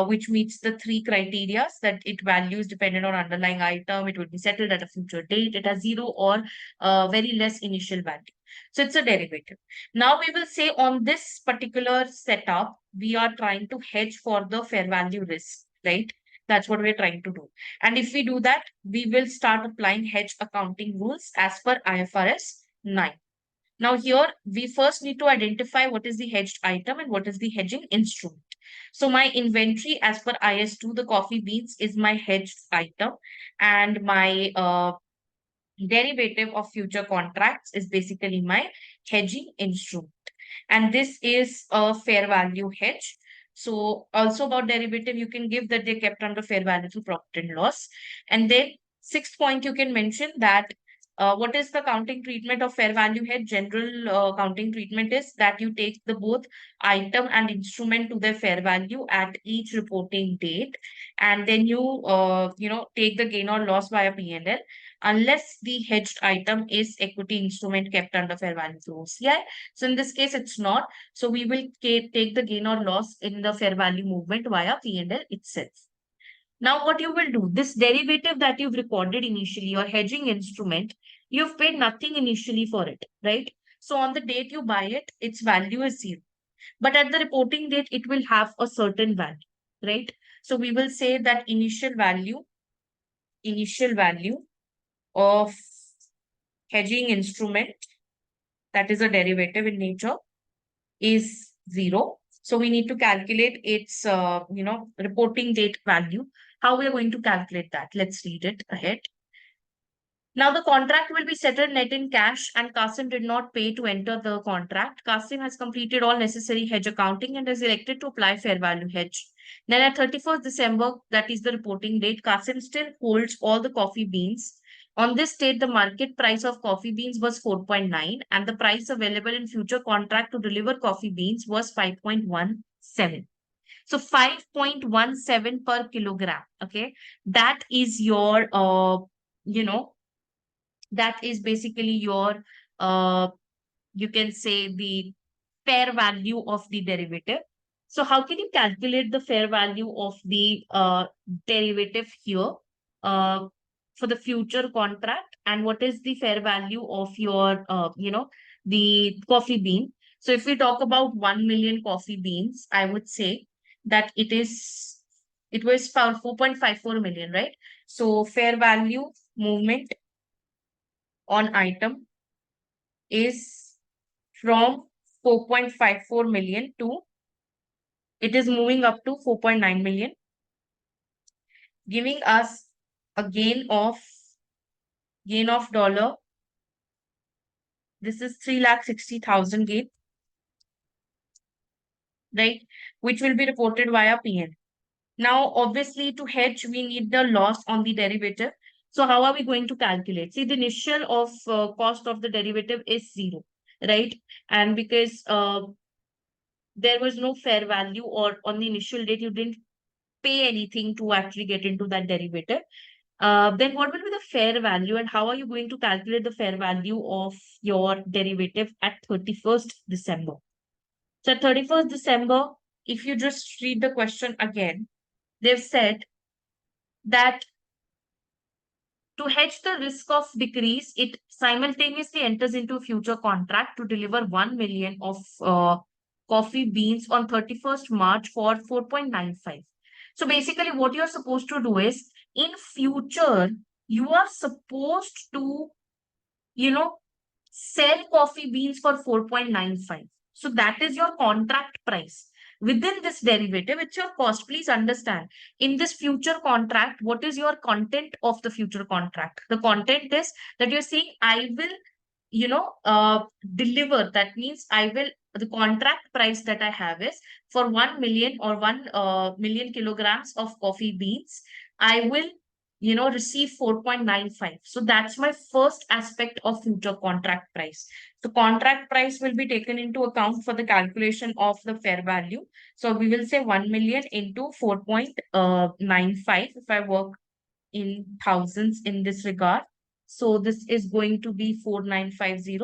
which meets the three criteria that it values dependent on underlying item. It will be settled at a future date. It has zero or very less initial value. So it's a derivative. Now we will say on this particular setup, we are trying to hedge for the fair value risk, right? That's what we're trying to do. And if we do that, we will start applying hedge accounting rules as per IFRS 9. Now here, we first need to identify what is the hedged item and what is the hedging instrument. So my inventory as per IS2, the coffee beans is my hedged item, and my derivative of future contracts is basically my hedging instrument. And this is a fair value hedge. So also about derivative, you can give that they kept under fair value through profit and loss. And then sixth point, you can mention that what is the accounting treatment of fair value hedge? General accounting treatment is that you take the both item and instrument to their fair value at each reporting date, and then you take the gain or loss via P&L unless the hedged item is equity instrument kept under fair value through OCI. So in this case, it's not. So we will take the gain or loss in the fair value movement via P&L itself. Now, what you will do, this derivative that you've recorded initially, your hedging instrument, you've paid nothing initially for it, right? So on the date you buy it, its value is zero. But at the reporting date, it will have a certain value, right? So we will say that initial value of hedging instrument, that is a derivative in nature, is zero. So we need to calculate its, reporting date value. How we are going to calculate that? Let's read it ahead. Now the contract will be settled net in cash, and Kasim did not pay to enter the contract. Kasim has completed all necessary hedge accounting and is elected to apply fair value hedge. Then at 31st December, that is the reporting date, Kasim still holds all the coffee beans. On this date, the market price of coffee beans was 4.9 and the price available in future contract to deliver coffee beans was 5.17. So 5.17 per kilogram. Okay. That is your, that is basically your you can say the fair value of the derivative. So how can you calculate the fair value of the derivative here uh, for the future contract, and what is the fair value of your the coffee bean? So if we talk about 1 million coffee beans, I would say that it was for 4.54 million, right? So fair value movement on item is from 4.54 million to it is moving up to 4.9 million, giving us a gain of dollar. This is 3,60,000 gain, right? Which will be reported via PN. Now, obviously, to hedge, we need the loss on the derivative. So how are we going to calculate? See, the initial of cost of the derivative is zero, right? And because there was no fair value, or on the initial date, you didn't pay anything to actually get into that derivative. Then what will be the fair value, and how are you going to calculate the fair value of your derivative at 31st December? So at 31st December, if you just read the question again, they've said that to hedge the risk of decrease, it simultaneously enters into a future contract to deliver 1 million of coffee beans on 31st March for 4.95. So basically what you're supposed to do is, in future, you are supposed to, you know, sell coffee beans for 4.95. So that is your contract price. Within this derivative, it's your cost. Please understand. In this future contract, what is your content of the future contract? The content is that you're saying, I will, deliver. That means the contract price that I have is for 1 million or 1 million kilograms of coffee beans, I will receive 4.95. So that's my first aspect of future contract price. So contract price will be taken into account for the calculation of the fair value. So we will say 1 million into 4.95 if I work in thousands in this regard. So this is going to be 4,950.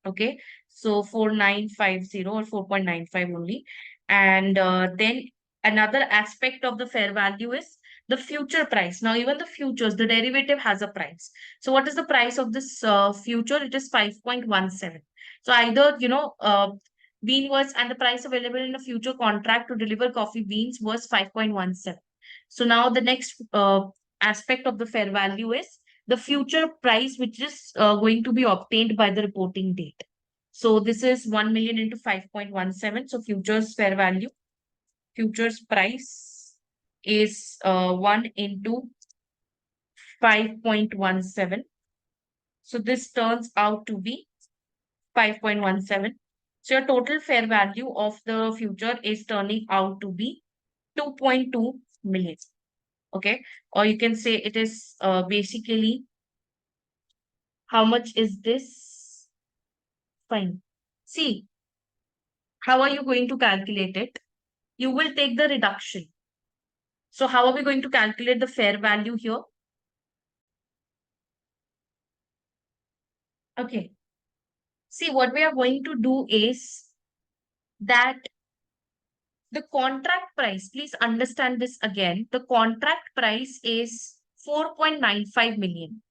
Okay, so 4,950 or 4.95 only. And then another aspect of the fair value is the future price. Now, even the futures, the derivative has a price. So what is the price of this future? It is 5.17. So either, bean was, and the price available in a future contract to deliver coffee beans was 5.17. So now the next aspect of the fair value is the future price, which is going to be obtained by the reporting date. So this is 1 million into 5.17. So futures fair value, futures price is 1 into 5.17. So this turns out to be 5.17. So your total fair value of the future is turning out to be 2.2 million. Okay. Or you can say it is basically, how much is this? Fine. See, how are you going to calculate it? You will take the reduction. So how are we going to calculate the fair value here? Okay. See, what we are going to do is that the contract price, please understand this again. The contract price is 4.95 million.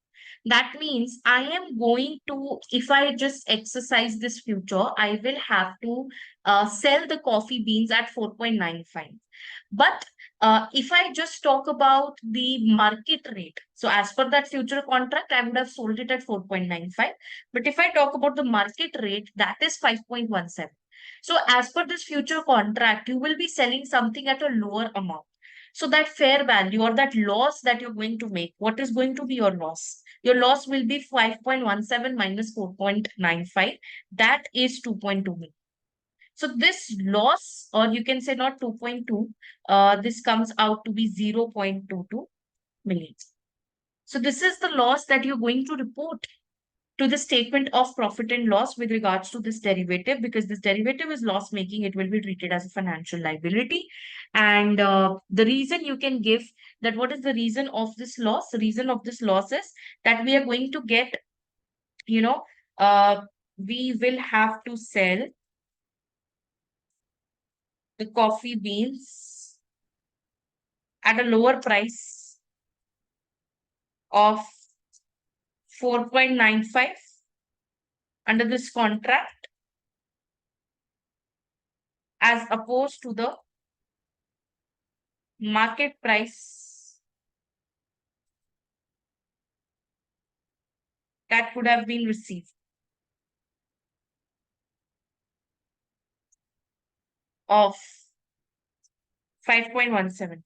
That means I am going to, if I just exercise this future, I will have to sell the coffee beans at 4.95. But if I just talk about the market rate, so as per that future contract, I would have sold it at 4.95. But if I talk about the market rate, that is 5.17. So as per this future contract, you will be selling something at a lower amount. So that fair value or that loss that you're going to make, what is going to be your loss? Your loss will be 5.17 minus 4.95. That is 2.2 million. So this loss, or you can say not 2.2, this comes out to be 0.22 million. So this is the loss that you're going to report to the statement of profit and loss with regards to this derivative, because this derivative is loss making, it will be treated as a financial liability. And the reason you can give that, what is the reason of this loss? The reason of this loss is that we are going to get, you know, uh, we will have to sell the coffee beans at a lower price of 4.95 under this contract as opposed to the market price that would have been received of 5.17,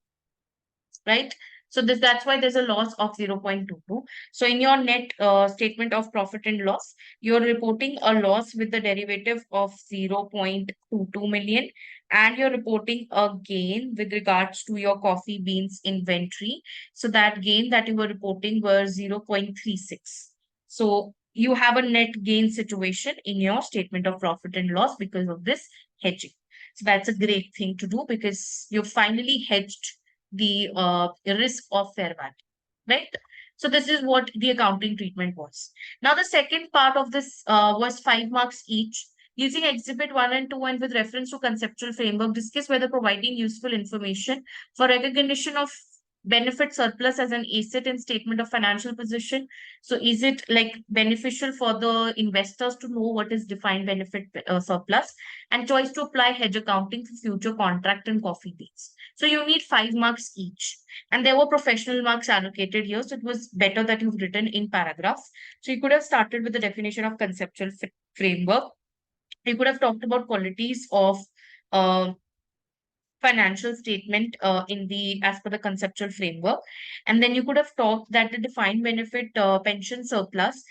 right? So that's why there's a loss of 0.22. So in your net statement of profit and loss, you're reporting a loss with the derivative of 0.22 million, and you're reporting a gain with regards to your coffee beans inventory. So that gain that you were reporting was 0.36. So you have a net gain situation in your statement of profit and loss because of this hedging. So that's a great thing to do because you finally hedged the risk of fair value, right? So this is what the accounting treatment was. Now the second part of this was 5 marks each. Using Exhibit 1 and 2 and with reference to conceptual framework, discuss whether providing useful information for recognition of benefit surplus as an asset in statement of financial position. So is it like beneficial for the investors to know what is defined benefit surplus, and choice to apply hedge accounting for future contract and coffee beans. So you need 5 marks each. And there were professional marks allocated here. So it was better that you've written in paragraphs. So you could have started with the definition of conceptual framework. You could have talked about qualities of uh, financial statement in the as per the conceptual framework, and then you could have talked that the defined benefit pension surplus,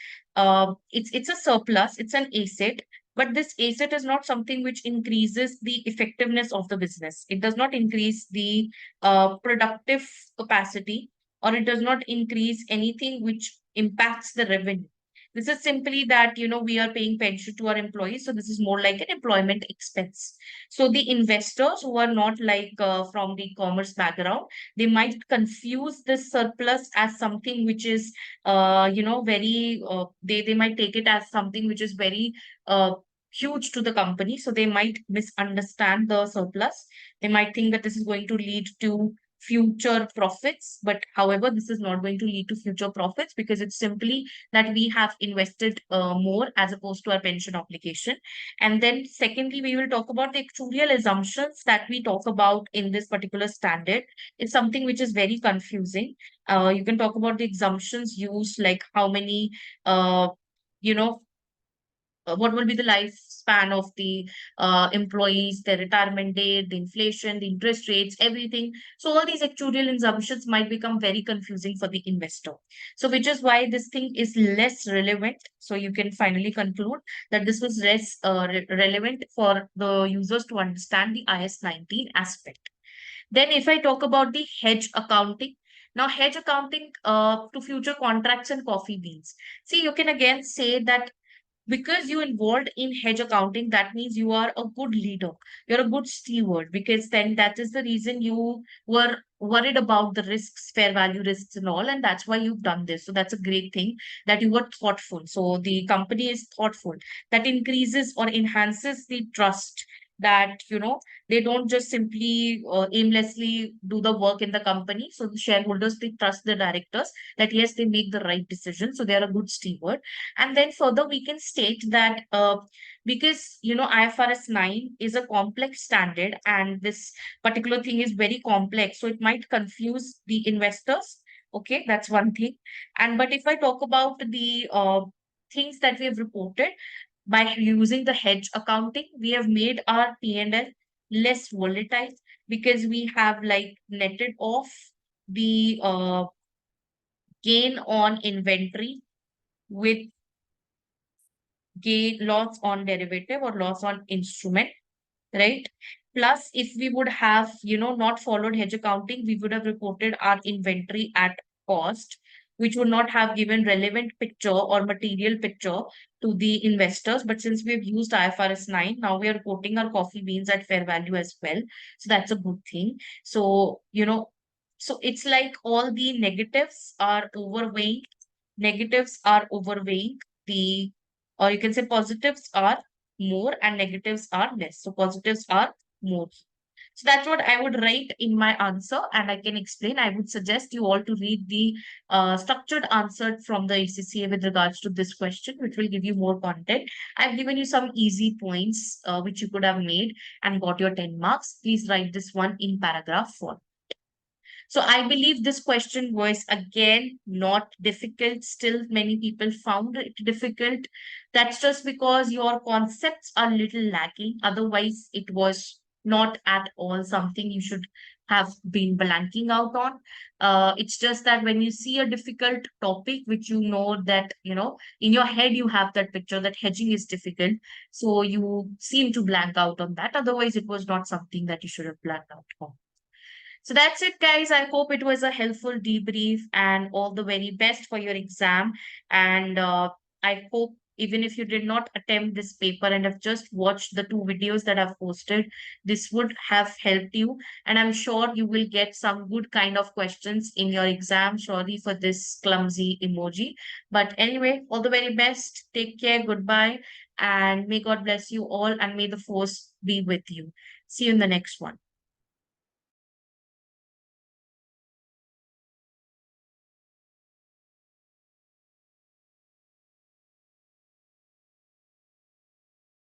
it's a surplus, it's an asset, but this asset is not something which increases the effectiveness of the business. It does not increase the productive capacity, or it does not increase anything which impacts the revenue. This is simply that, we are paying pension to our employees, so this is more like an employment expense. So the investors who are not like from the commerce background, they might confuse this surplus as something which is, very, they might take it as something which is very huge to the company. So they might misunderstand the surplus. They might think that this is going to lead to future profits, but however, this is not going to lead to future profits because it's simply that we have invested more as opposed to our pension obligation. And then secondly, we will talk about the actuarial assumptions that we talk about in this particular standard. It's something which is very confusing. You can talk about the assumptions used, like how many, you know, what will be the lifespan of the employees, their retirement date, the inflation, the interest rates, everything. So all these actuarial assumptions might become very confusing for the investor. So which is why this thing is less relevant. So you can finally conclude that this was less relevant for the users to understand the IS 19 aspect. Then if I talk about the hedge accounting, now hedge accounting to future contracts and coffee beans. See, you can again say that because you involved in hedge accounting, that means you are a good leader, you're a good steward, because then that is the reason you were worried about the risks, fair value risks and all, and that's why you've done this. So that's a great thing, that you were thoughtful. So the company is thoughtful. That increases or enhances the trust, that they don't just simply aimlessly do the work in the company. So the shareholders, they trust the directors that yes, they make the right decision, so they are a good steward. And then further, we can state that because IFRS 9 is a complex standard, and this particular thing is very complex, so it might confuse the investors. Okay, that's one thing. And but if I talk about the things that we have reported, by using the hedge accounting, we have made our P&L less volatile because we have like netted off the gain on inventory with gain loss on derivative or loss on instrument, right? Plus, if we would have, not followed hedge accounting, we would have reported our inventory at cost, which would not have given relevant picture or material picture to the investors. But since we've used IFRS 9, now we are reporting our coffee beans at fair value as well. So that's a good thing. So, so it's like all the negatives are overweighing the or you can say positives are more and negatives are less. So positives are more. So that's what I would write in my answer, and I can explain. I would suggest you all to read the structured answer from the ACCA with regards to this question, which will give you more content. I've given you some easy points which you could have made and got your 10 marks. Please write this one in paragraph 4. So I believe this question was again not difficult. Still, many people found it difficult. That's just because your concepts are little lacking. Otherwise, it was not at all something you should have been blanking out on. It's just that when you see a difficult topic, which you know that, in your head, you have that picture that hedging is difficult. So you seem to blank out on that. Otherwise, it was not something that you should have blanked out on. So that's it, guys. I hope it was a helpful debrief and all the very best for your exam. And I hope even if you did not attempt this paper and have just watched the 2 videos that I've posted, this would have helped you. And I'm sure you will get some good kind of questions in your exam. Sorry for this clumsy emoji. But anyway, all the very best. Take care. Goodbye. And may God bless you all and may the force be with you. See you in the next one.